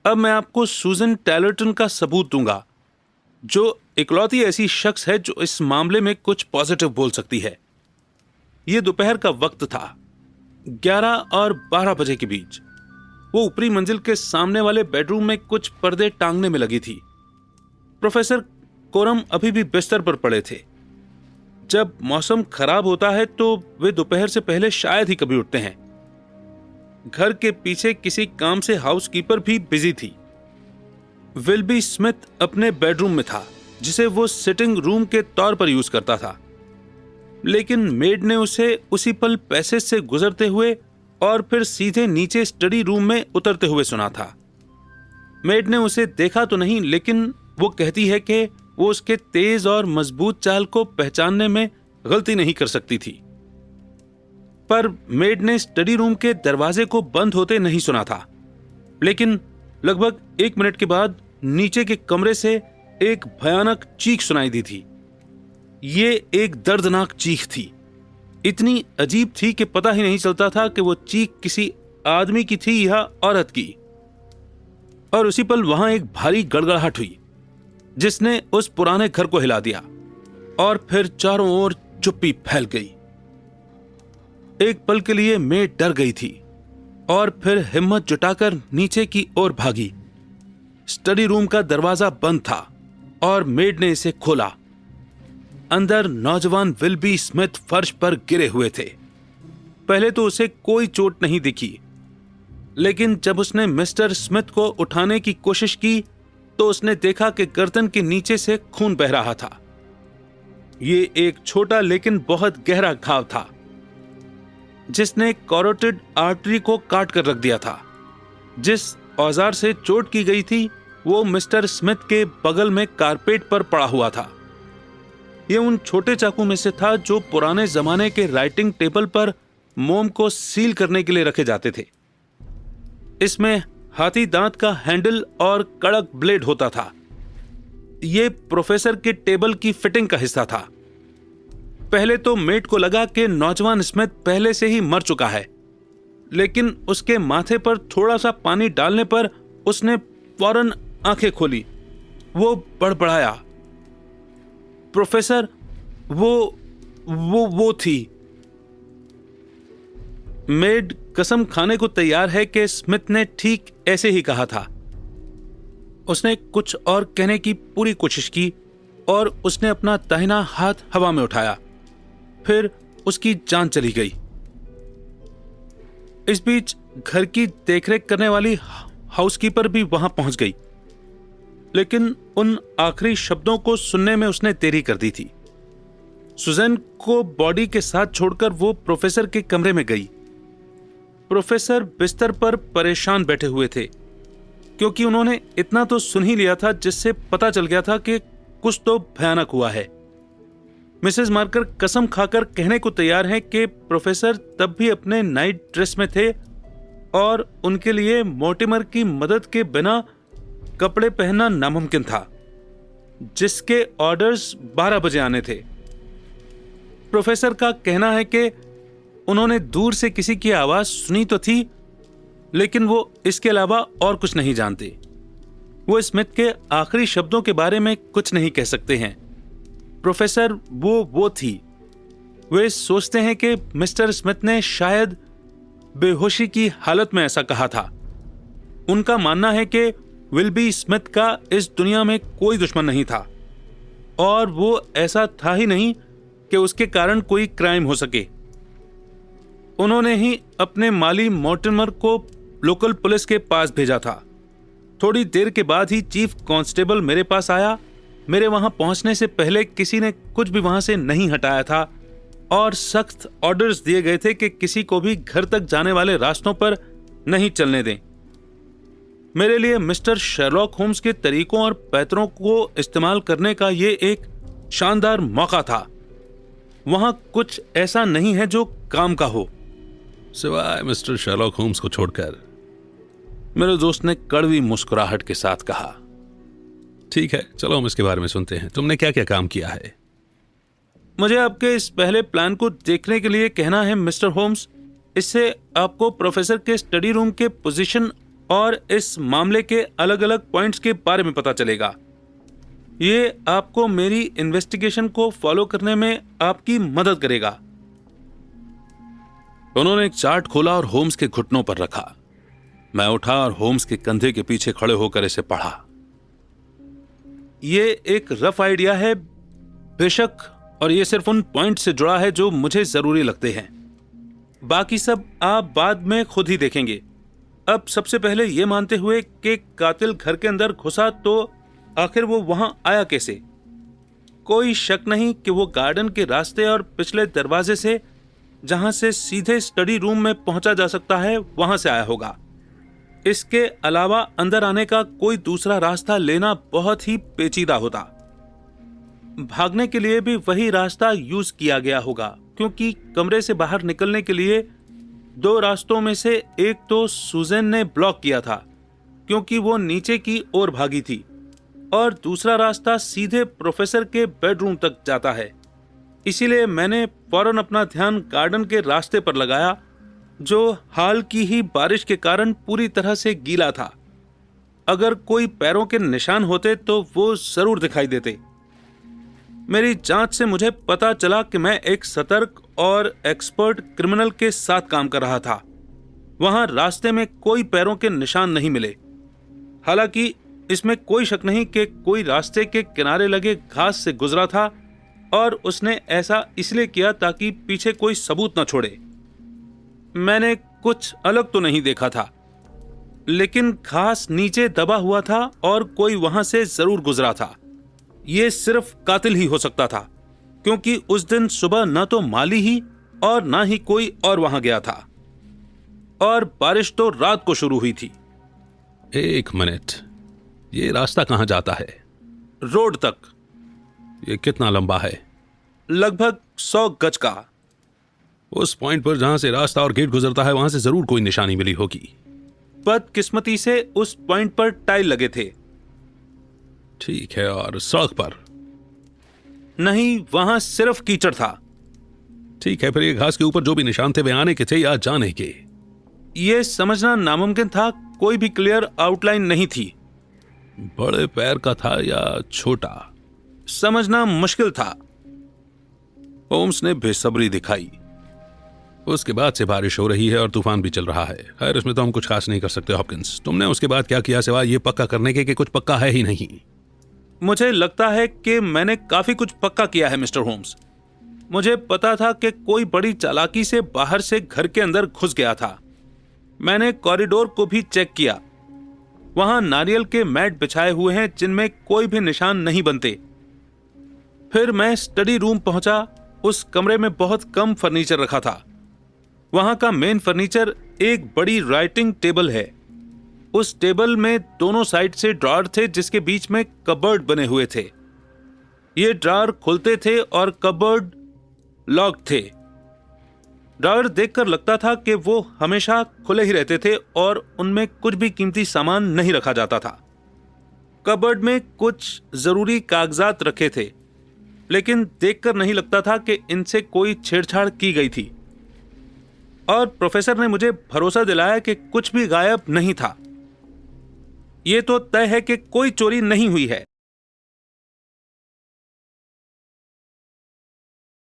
अब मैं आपको सूजन टैलरटन का सबूत दूंगा, जो इकलौती ऐसी शख्स है जो इस मामले में कुछ पॉजिटिव बोल सकती है। यह दोपहर का वक्त था, 11 और 12 बजे के बीच। वो ऊपरी मंजिल के सामने वाले बेडरूम में कुछ पर्दे टांगने में लगी थी। प्रोफेसर कोरम अभी भी बिस्तर पर पड़े थे। जब मौसम खराब होता है तो वे दोपहर से पहले शायद ही कभी उठते हैं। घर के पीछे किसी काम से हाउसकीपर भी बिजी थी। विल्बी स्मिथ अपने बेडरूम में था, जिसे वो सिटिंग रूम के तौर पर यूज करता था, लेकिन मेड ने उसे उसी पल पैसेज से गुजरते हुए और फिर सीधे नीचे स्टडी रूम में उतरते हुए सुना था। मेड ने उसे देखा तो नहीं, लेकिन वो कहती है कि वो उसके तेज और मजबूत चाल को पहचानने में गलती नहीं कर सकती थी। पर मेड ने स्टडी रूम के दरवाजे को बंद होते नहीं सुना था, लेकिन लगभग 1 मिनट के बाद नीचे के कमरे से एक भयानक चीख सुनाई दी थी। ये एक दर्दनाक चीख थी, इतनी अजीब थी कि पता ही नहीं चलता था कि वो चीख किसी आदमी की थी या औरत की। और उसी पल वहां एक भारी गड़गड़ाहट हुई, जिसने उस पुराने घर को हिला दिया, और फिर चारों ओर चुप्पी फैल गई। एक पल के लिए मेड डर गई थी और फिर हिम्मत जुटाकर नीचे की ओर भागी। स्टडी रूम का दरवाजा बंद था और मेड ने इसे खोला। अंदर नौजवान विल्बी स्मिथ फर्श पर गिरे हुए थे। पहले तो उसे कोई चोट नहीं दिखी, लेकिन जब उसने मिस्टर स्मिथ को उठाने की कोशिश की तो उसने देखा कि गर्दन के नीचे से खून बह रहा था। ये एक छोटा लेकिन बहुत गहरा घाव था, जिसने कैरोटिड आर्टरी को काट कर रख दिया था। जिस औजार से चोट की गई थी वो मिस्टर स्मिथ के बगल में कारपेट पर पड़ा हुआ था। यह उन छोटे चाकू में से था जो पुराने जमाने के राइटिंग टेबल पर मोम को सील करने के लिए रखे जाते थे। इसमें हाथी दांत का हैंडल और कड़क ब्लेड होता था। यह प्रोफेसर के टेबल की फिटिंग का हिस्सा था। पहले तो मेट को लगा कि नौजवान स्मिथ पहले से ही मर चुका है, लेकिन उसके माथे पर थोड़ा सा पानी डालने पर उसने फौरन आंखें खोली। वो बड़बड़ाया, प्रोफेसर, वो थी। मेड कसम खाने को तैयार है कि स्मिथ ने ठीक ऐसे ही कहा था। उसने कुछ और कहने की पूरी कोशिश की और उसने अपना दाहिना हाथ हवा में उठाया। फिर उसकी जान चली गई। इस बीच घर की देखरेख करने वाली हाउसकीपर भी वहां पहुंच गई, लेकिन उन आखिरी शब्दों को सुनने में उसने देरी कर दी थी। सुजैन को बॉडी के साथ छोड़कर वो प्रोफेसर के कमरे में गई। प्रोफेसर बिस्तर पर परेशान बैठे हुए थे, क्योंकि उन्होंने इतना तो सुन ही लिया था जिससे पता चल गया था कि कुछ तो भयानक हुआ है। मिसेस मार्कर कसम खाकर कहने को तैयार हैं कि प्रोफेसर तब भी अपने नाइट ड्रेस में थे और उनके लिए मोर्टिमर की मदद के बिना कपड़े पहनना नामुमकिन था, जिसके ऑर्डर्स 12 बजे आने थे। प्रोफेसर का कहना है कि उन्होंने दूर से किसी की आवाज सुनी तो थी, लेकिन वो इसके अलावा और कुछ नहीं जानते। वो स्मिथ के आखिरी शब्दों के बारे में कुछ नहीं कह सकते हैं। प्रोफेसर वो थी। वे सोचते हैं कि मिस्टर स्मिथ ने शायद बेहोशी की हालत में ऐसा कहा था। उनका मानना है कि विल्बी स्मिथ का इस दुनिया में कोई दुश्मन नहीं था, और वो ऐसा था ही नहीं कि उसके कारण कोई क्राइम हो सके। उन्होंने ही अपने माली मोर्टिमर को लोकल पुलिस के पास भेजा था। थोड़ी देर के बाद ही चीफ कांस्टेबल मेरे पास आया। मेरे वहां पहुंचने से पहले किसी ने कुछ भी वहां से नहीं हटाया था और सख्त ऑर्डर्स दिए गए थे कि किसी को भी घर तक जाने वाले रास्तों पर नहीं चलने दें। मेरे लिए मिस्टर शर्लॉक होम्स के तरीकों और पैतरों को इस्तेमाल करने का ये एक शानदार मौका था। वहां कुछ ऐसा नहीं है जो काम का हो, सिवाय मिस्टर शर्लॉक होम्स को छोड़कर, मेरे दोस्त ने कड़वी मुस्कुराहट के साथ कहा। ठीक है, चलो हम इसके बारे में सुनते हैं। तुमने क्या क्या काम किया है? मुझे आपके इस पहले प्लान को देखने के लिए कहना है मिस्टर होम्स। इससे आपको प्रोफेसर के स्टडी रूम के पोजीशन और इस मामले के अलग अलग पॉइंट्स के बारे में पता चलेगा। ये आपको मेरी इन्वेस्टिगेशन को फॉलो करने में आपकी मदद करेगा। उन्होंने एक चार्ट खोला और होम्स के घुटनों पर रखा। मैं उठा और होम्स के कंधे के पीछे खड़े होकर इसे पढ़ा। ये एक रफ आइडिया है बेशक, और ये सिर्फ उन पॉइंट से जुड़ा है जो मुझे जरूरी लगते हैं। बाकी सब आप बाद में खुद ही देखेंगे। अब सबसे पहले ये मानते हुए कि कातिल घर के अंदर घुसा, तो आखिर वो वहां आया कैसे? कोई शक नहीं कि वो गार्डन के रास्ते और पिछले दरवाजे से, जहां से सीधे स्टडी रूम में पहुंचा जा सकता है, वहां से आया होगा। इसके अलावा अंदर आने का कोई दूसरा रास्ता लेना बहुत ही पेचीदा होता। भागने के लिए भी वही रास्ता यूज किया गया होगा, क्योंकि कमरे से बाहर निकलने के लिए दो रास्तों में से एक तो सुजैन ने ब्लॉक किया था, क्योंकि वो नीचे की ओर भागी थी, और दूसरा रास्ता सीधे प्रोफेसर के बेडरूम तक जाता है। इसीलिए मैंने फौरन अपना ध्यान गार्डन के रास्ते पर लगाया, जो हाल की ही बारिश के कारण पूरी तरह से गीला था। अगर कोई पैरों के निशान होते तो वो जरूर दिखाई देते। मेरी जांच से मुझे पता चला कि मैं एक सतर्क और एक्सपर्ट क्रिमिनल के साथ काम कर रहा था। वहां रास्ते में कोई पैरों के निशान नहीं मिले। हालांकि इसमें कोई शक नहीं कि कोई रास्ते के किनारे लगे घास से गुजरा था, और उसने ऐसा इसलिए किया ताकि पीछे कोई सबूत न छोड़े। मैंने कुछ अलग तो नहीं देखा था, लेकिन घास नीचे दबा हुआ था और कोई वहां से जरूर गुजरा था। यह सिर्फ कातिल ही हो सकता था, क्योंकि उस दिन सुबह न तो माली ही और ना ही कोई और वहां गया था, और बारिश तो रात को शुरू हुई थी। एक मिनट, ये रास्ता कहां जाता है? रोड तक। ये कितना लंबा है? लगभग 100 गज का। उस पॉइंट पर जहां से रास्ता और गेट गुजरता है, वहां से जरूर कोई निशानी मिली होगी। बदकिस्मती से उस पॉइंट पर टाइल लगे थे। ठीक है, और सड़क पर? नहीं, वहां सिर्फ कीचड़ था। ठीक है, फिर ये घास के ऊपर जो भी निशान थे वे आने के थे या जाने के? यह समझना नामुमकिन था, कोई भी क्लियर आउटलाइन नहीं थी। बड़े पैर का था या छोटा? समझना मुश्किल था। होम्स ने बेसब्री दिखाई। उसके बाद से बारिश हो रही है और तूफान भी चल रहा है। खैर, इसमें तो हम कुछ खास नहीं कर सकते हॉपकिंस। तुमने उसके बाद क्या किया सिवाय ये पक्का करने के कि कुछ पक्का है ही नहीं? मुझे लगता है कि मैंने काफी कुछ पक्का किया है मिस्टर होम्स। मुझे पता था कि कोई बड़ी चालाकी से बाहर से घर के अंदर घुस गया था। मैंने कॉरिडोर को भी चेक किया। वहां नारियल के मैट बिछाए हुए हैं जिनमें कोई भी निशान नहीं बनते। फिर मैं स्टडी रूम पहुंचा। उस कमरे में बहुत कम फर्नीचर रखा था। वहां का मेन फर्नीचर एक बड़ी राइटिंग टेबल है। उस टेबल में दोनों साइड से ड्रॉअर थे, जिसके बीच में कबर्ड बने हुए थे। ये ड्रॉअर खुलते थे और कबर्ड लॉक थे। ड्रॉअर देखकर लगता था कि वो हमेशा खुले ही रहते थे और उनमें कुछ भी कीमती सामान नहीं रखा जाता था। कबर्ड में कुछ जरूरी कागजात रखे थे, लेकिन देखकर नहीं लगता था कि इनसे कोई छेड़छाड़ की गई थी। और प्रोफेसर ने मुझे भरोसा दिलाया कि कुछ भी गायब नहीं था। यह तो तय है कि कोई चोरी नहीं हुई है।